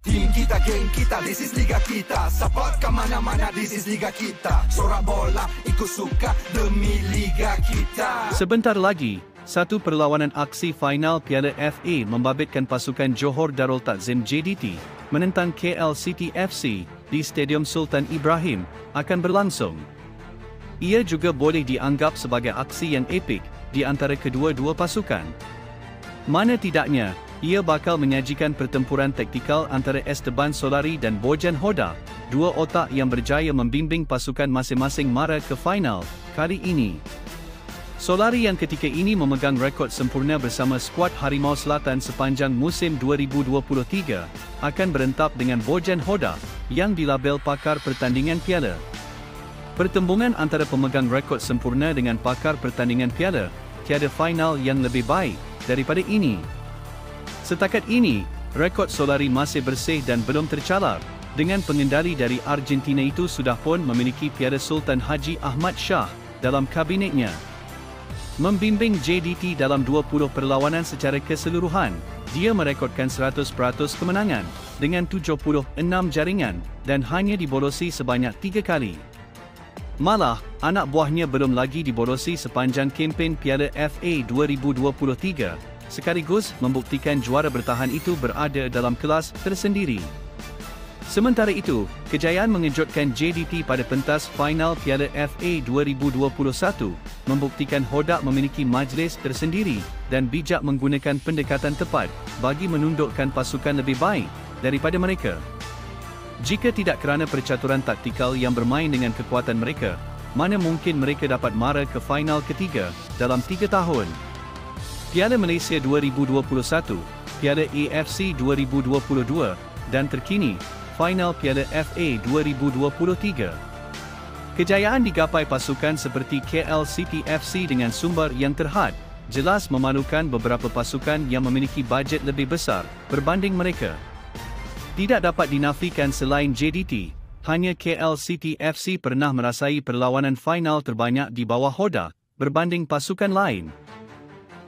Team kita, geng kita, this is liga kita. Support ke mana-mana, this is liga kita. Sorak bola, ikut suka demi liga kita. Sebentar lagi, satu perlawanan aksi final Piala FA membabitkan pasukan Johor Darul Takzim JDT menentang KL City FC di Stadium Sultan Ibrahim akan berlangsung. Ia juga boleh dianggap sebagai aksi yang epik di antara kedua-dua pasukan. Mana tidaknya, ia bakal menyajikan pertempuran taktikal antara Esteban Solari dan Bojan Hodak, dua otak yang berjaya membimbing pasukan masing-masing mara ke final kali ini. Solari yang ketika ini memegang rekod sempurna bersama skuad Harimau Selatan sepanjang musim 2023 akan berentap dengan Bojan Hodak yang dilabel pakar pertandingan piala. Pertembungan antara pemegang rekod sempurna dengan pakar pertandingan piala, tiada final yang lebih baik daripada ini. Setakat ini, rekod Solari masih bersih dan belum tercalar, dengan pengendali dari Argentina itu sudah pun memiliki Piala Sultan Haji Ahmad Shah dalam kabinetnya. Membimbing JDT dalam 20 perlawanan secara keseluruhan, dia merekodkan 100% kemenangan dengan 76 jaringan dan hanya dibolosi sebanyak 3 kali. Malah, anak buahnya belum lagi dibolosi sepanjang kempen Piala FA 2023, sekaligus membuktikan juara bertahan itu berada dalam kelas tersendiri. Sementara itu, kejayaan mengejutkan JDT pada pentas final Piala FA 2021 membuktikan Hodak memiliki majlis tersendiri dan bijak menggunakan pendekatan tepat bagi menundukkan pasukan lebih baik daripada mereka. Jika tidak kerana percaturan taktikal yang bermain dengan kekuatan mereka, mana mungkin mereka dapat mara ke final ketiga dalam 3 tahun. Piala Malaysia 2021, Piala AFC 2022 dan terkini, final Piala FA 2023. Kejayaan digapai pasukan seperti KL City FC dengan sumber yang terhad, jelas memalukan beberapa pasukan yang memiliki bajet lebih besar berbanding mereka. Tidak dapat dinafikan selain JDT, hanya KL City FC pernah merasai perlawanan final terbanyak di bawah Hodak berbanding pasukan lain.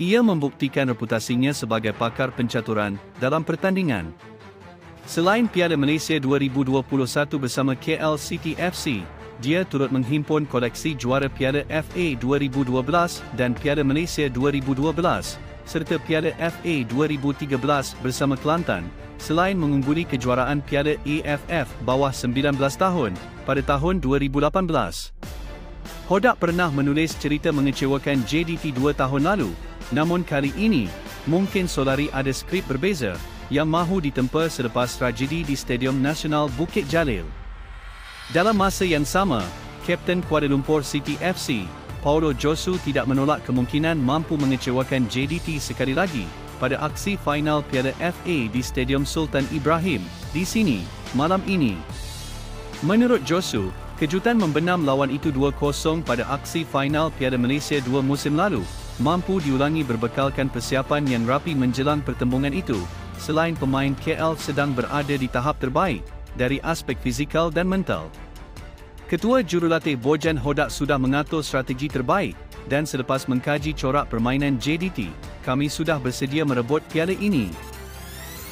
Ia membuktikan reputasinya sebagai pakar pencaturan dalam pertandingan. Selain Piala Malaysia 2021 bersama KL City FC, dia turut menghimpun koleksi juara Piala FA 2012 dan Piala Malaysia 2012, serta Piala FA 2013 bersama Kelantan, selain mengungguli kejuaraan Piala AFF bawah 19 tahun pada tahun 2018. Hodak pernah menulis cerita mengecewakan JDT 2 tahun lalu, namun kali ini, mungkin Solari ada skrip berbeza yang mahu ditempa selepas tragedi di Stadium Nasional Bukit Jalil. Dalam masa yang sama, Kapten Kuala Lumpur City FC, Paulo Josu tidak menolak kemungkinan mampu mengecewakan JDT sekali lagi pada aksi final Piala FA di Stadium Sultan Ibrahim di sini malam ini. Menurut Josu, kejutan membenam lawan itu 2-0 pada aksi final Piala Malaysia 2 musim lalu mampu diulangi berbekalkan persiapan yang rapi menjelang pertembungan itu, selain pemain KL sedang berada di tahap terbaik dari aspek fizikal dan mental. Ketua Jurulatih Bojan Hodak sudah mengatur strategi terbaik dan selepas mengkaji corak permainan JDT, kami sudah bersedia merebut piala ini.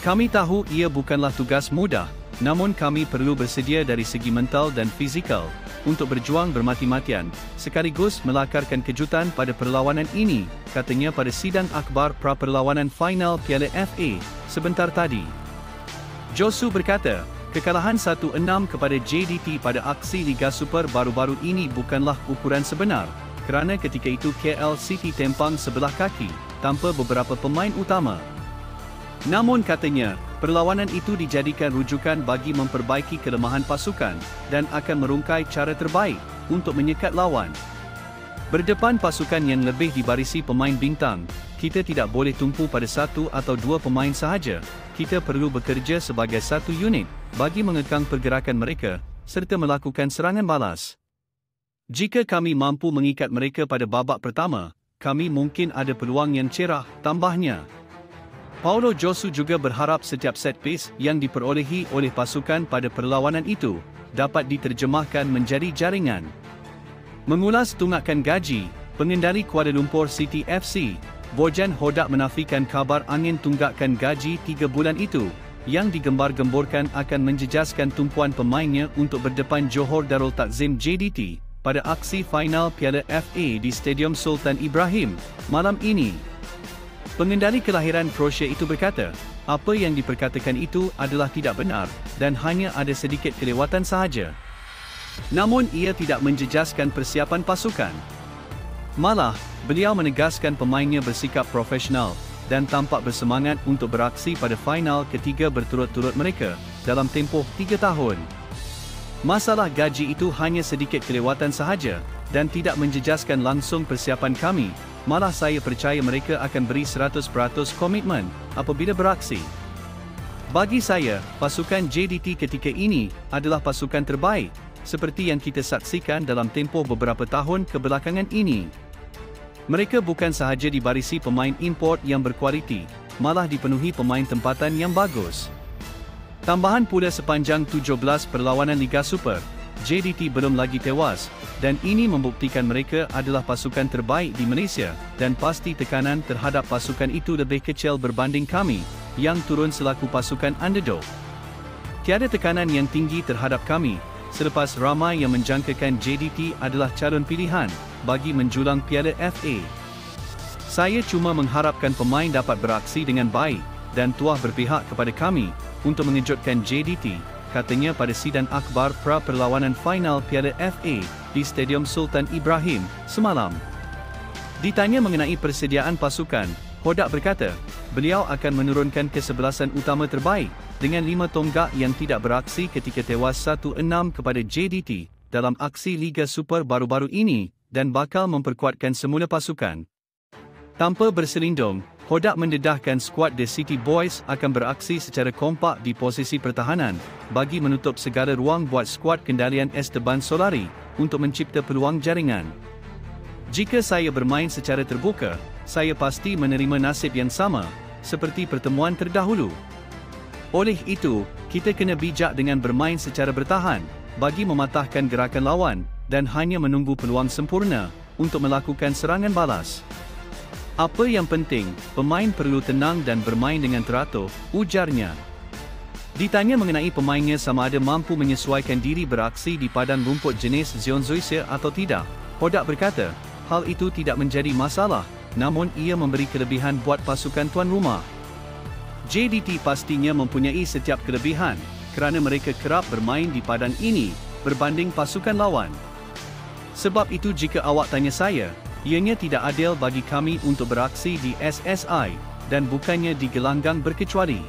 Kami tahu ia bukanlah tugas mudah, namun kami perlu bersedia dari segi mental dan fizikal untuk berjuang bermati-matian, sekaligus melakarkan kejutan pada perlawanan ini, katanya pada sidang akhbar pra-perlawanan final Piala FA sebentar tadi. Josu berkata, kekalahan 1-6 kepada JDT pada aksi Liga Super baru-baru ini bukanlah ukuran sebenar, kerana ketika itu KL City tempang sebelah kaki, tanpa beberapa pemain utama. Namun katanya, perlawanan itu dijadikan rujukan bagi memperbaiki kelemahan pasukan dan akan merungkai cara terbaik untuk menyekat lawan. Berdepan pasukan yang lebih dibarisi pemain bintang, kita tidak boleh tumpu pada 1 atau 2 pemain sahaja. Kita perlu bekerja sebagai satu unit bagi mengekang pergerakan mereka serta melakukan serangan balas. Jika kami mampu mengikat mereka pada babak pertama, kami mungkin ada peluang yang cerah, tambahnya. Paulo Josu juga berharap setiap set piece yang diperolehi oleh pasukan pada perlawanan itu dapat diterjemahkan menjadi jaringan. Mengulas tunggakan gaji, pengendali Kuala Lumpur City FC, Bojan Hodak menafikan kabar angin tunggakan gaji 3 bulan itu yang digembar-gemborkan akan menjejaskan tumpuan pemainnya untuk berdepan Johor Darul Takzim JDT pada aksi final Piala FA di Stadium Sultan Ibrahim malam ini. Pengendali kelahiran Croatia itu berkata, apa yang diperkatakan itu adalah tidak benar dan hanya ada sedikit kelewatan sahaja. Namun ia tidak menjejaskan persiapan pasukan. Malah, beliau menegaskan pemainnya bersikap profesional dan tampak bersemangat untuk beraksi pada final ketiga berturut-turut mereka dalam tempoh 3 tahun. Masalah gaji itu hanya sedikit kelewatan sahaja dan tidak menjejaskan langsung persiapan kami, malah saya percaya mereka akan beri 100% komitmen apabila beraksi. Bagi saya, pasukan JDT ketika ini adalah pasukan terbaik, seperti yang kita saksikan dalam tempoh beberapa tahun kebelakangan ini. Mereka bukan sahaja dibarisi pemain import yang berkualiti, malah dipenuhi pemain tempatan yang bagus. Tambahan pula sepanjang 17 perlawanan Liga Super, JDT belum lagi tewas, dan ini membuktikan mereka adalah pasukan terbaik di Malaysia, dan pasti tekanan terhadap pasukan itu lebih kecil berbanding kami, yang turun selaku pasukan underdog. Tiada tekanan yang tinggi terhadap kami, selepas ramai yang menjangkakan JDT adalah calon pilihan bagi menjulang Piala FA. Saya cuma mengharapkan pemain dapat beraksi dengan baik dan tuah berpihak kepada kami untuk mengejutkan JDT, katanya pada sidang akhbar pra-perlawanan final Piala FA di Stadium Sultan Ibrahim semalam. Ditanya mengenai persediaan pasukan, Hodak berkata, beliau akan menurunkan kesebelasan utama terbaik dengan 5 tonggak yang tidak beraksi ketika tewas 1-6 kepada JDT dalam aksi Liga Super baru-baru ini dan bakal memperkuatkan semula pasukan. Tanpa berselindung, Hodak mendedahkan skuad The City Boys akan beraksi secara kompak di posisi pertahanan bagi menutup segala ruang buat skuad kendalian Esteban Solari untuk mencipta peluang jaringan. Jika saya bermain secara terbuka, saya pasti menerima nasib yang sama seperti pertemuan terdahulu. Oleh itu, kita kena bijak dengan bermain secara bertahan bagi mematahkan gerakan lawan dan hanya menunggu peluang sempurna untuk melakukan serangan balas. Apa yang penting, pemain perlu tenang dan bermain dengan teratur, ujarnya. Ditanya mengenai pemainnya sama ada mampu menyesuaikan diri beraksi di padang rumput jenis Zionzuisia atau tidak, Hodak berkata, hal itu tidak menjadi masalah, namun ia memberi kelebihan buat pasukan tuan rumah. JDT pastinya mempunyai setiap kelebihan kerana mereka kerap bermain di padang ini berbanding pasukan lawan. Sebab itu jika awak tanya saya, ianya tidak adil bagi kami untuk beraksi di SSI dan bukannya di gelanggang berkecuali.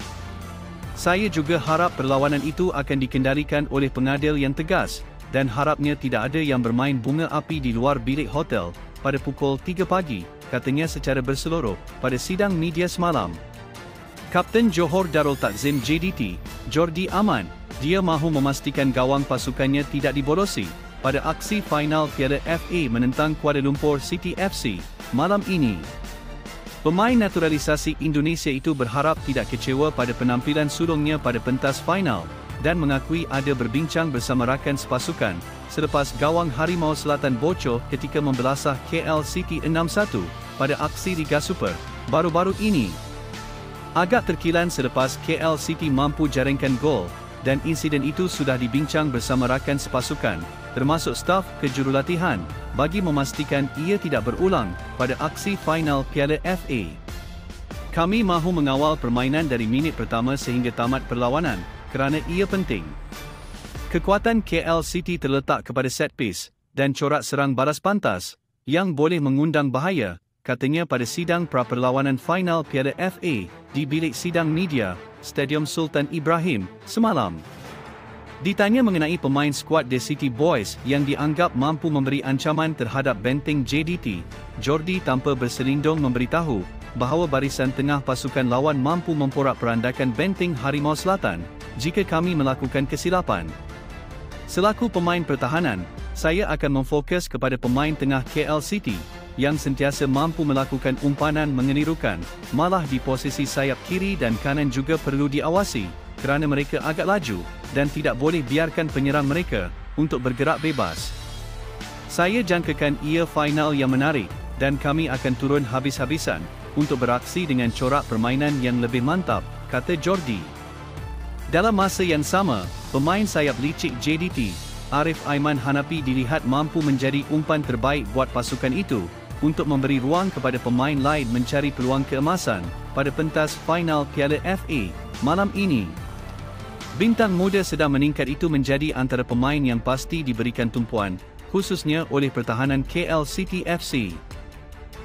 Saya juga harap perlawanan itu akan dikendalikan oleh pengadil yang tegas dan harapnya tidak ada yang bermain bunga api di luar bilik hotel pada pukul 3 pagi, katanya secara berseluruh pada sidang media semalam. Kapten Johor Darul Takzim JDT, Jordi Aman, dia mahu memastikan gawang pasukannya tidak diborosi pada aksi final Piala FA menentang Kuala Lumpur City FC malam ini. Pemain naturalisasi Indonesia itu berharap tidak kecewa pada penampilan sulungnya pada pentas final dan mengakui ada berbincang bersama rakan sepasukan selepas gawang Harimau Selatan bocor ketika membelasah KL City 6-1 pada aksi Liga Super baru-baru ini. Agak terkilan selepas KL City mampu jaringkan gol dan insiden itu sudah dibincang bersama rakan sepasukan, termasuk staf kejurulatihan, bagi memastikan ia tidak berulang pada aksi final Piala FA. Kami mahu mengawal permainan dari minit pertama sehingga tamat perlawanan kerana ia penting. Kekuatan KL City terletak kepada set piece dan corak serang balas pantas yang boleh mengundang bahaya, katanya pada sidang pra-perlawanan final Piala FA di bilik sidang media Stadium Sultan Ibrahim semalam. Ditanya mengenai pemain skuad The City Boys yang dianggap mampu memberi ancaman terhadap benteng JDT, Jordi tanpa berselindung memberitahu bahawa barisan tengah pasukan lawan mampu memporak-perandakan benteng Harimau Selatan jika kami melakukan kesilapan. Selaku pemain pertahanan, saya akan memfokus kepada pemain tengah KL City yang sentiasa mampu melakukan umpanan mengelirukan, malah di posisi sayap kiri dan kanan juga perlu diawasi kerana mereka agak laju dan tidak boleh biarkan penyerang mereka untuk bergerak bebas. Saya jangkakan ia final yang menarik dan kami akan turun habis-habisan untuk beraksi dengan corak permainan yang lebih mantap, kata Jordi. Dalam masa yang sama, pemain sayap licik JDT, Arif Aiman Hanapi dilihat mampu menjadi umpan terbaik buat pasukan itu untuk memberi ruang kepada pemain lain mencari peluang keemasan pada pentas final Piala FA malam ini. Bintang muda sedang meningkat itu menjadi antara pemain yang pasti diberikan tumpuan, khususnya oleh pertahanan KL City FC.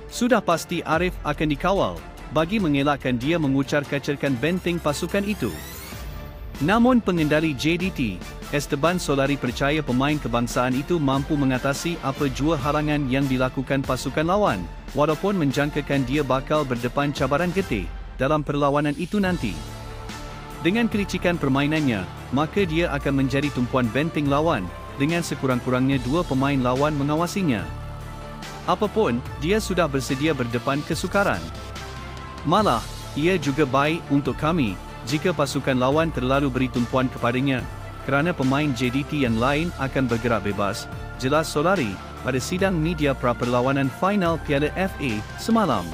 Sudah pasti Arif akan dikawal bagi mengelakkan dia mengucar-kacirkan benteng pasukan itu. Namun pengendali JDT, Esteban Solari percaya pemain kebangsaan itu mampu mengatasi apa jua halangan yang dilakukan pasukan lawan, walaupun menjangkakan dia bakal berdepan cabaran getih dalam perlawanan itu nanti. Dengan kelicikan permainannya, maka dia akan menjadi tumpuan benteng lawan dengan sekurang-kurangnya dua pemain lawan mengawasinya. Apapun, dia sudah bersedia berdepan kesukaran. Malah, ia juga baik untuk kami jika pasukan lawan terlalu beri tumpuan kepadanya, kerana pemain JDT yang lain akan bergerak bebas, jelas Solari pada sidang media pra-perlawanan final Piala FA semalam.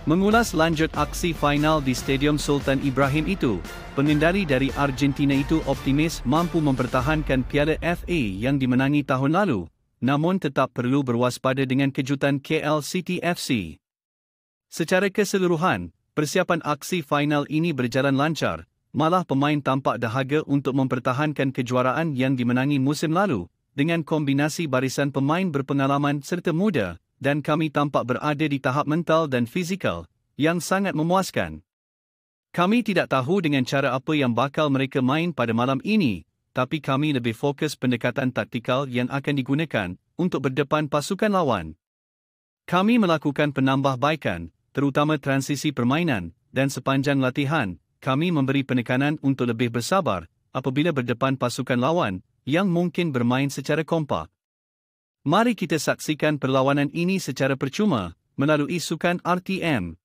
Mengulas lanjut aksi final di Stadium Sultan Ibrahim itu, pengendali dari Argentina itu optimis mampu mempertahankan Piala FA yang dimenangi tahun lalu, namun tetap perlu berwaspada dengan kejutan KL City FC. Secara keseluruhan, persiapan aksi final ini berjalan lancar, malah pemain tampak dahaga untuk mempertahankan kejuaraan yang dimenangi musim lalu, dengan kombinasi barisan pemain berpengalaman serta muda, dan kami tampak berada di tahap mental dan fizikal yang sangat memuaskan. Kami tidak tahu dengan cara apa yang bakal mereka main pada malam ini, tapi kami lebih fokus pendekatan taktikal yang akan digunakan untuk berdepan pasukan lawan. Kami melakukan penambahbaikan, terutama transisi permainan, dan sepanjang latihan, kami memberi penekanan untuk lebih bersabar apabila berdepan pasukan lawan yang mungkin bermain secara kompak. Mari kita saksikan perlawanan ini secara percuma melalui sukan RTM.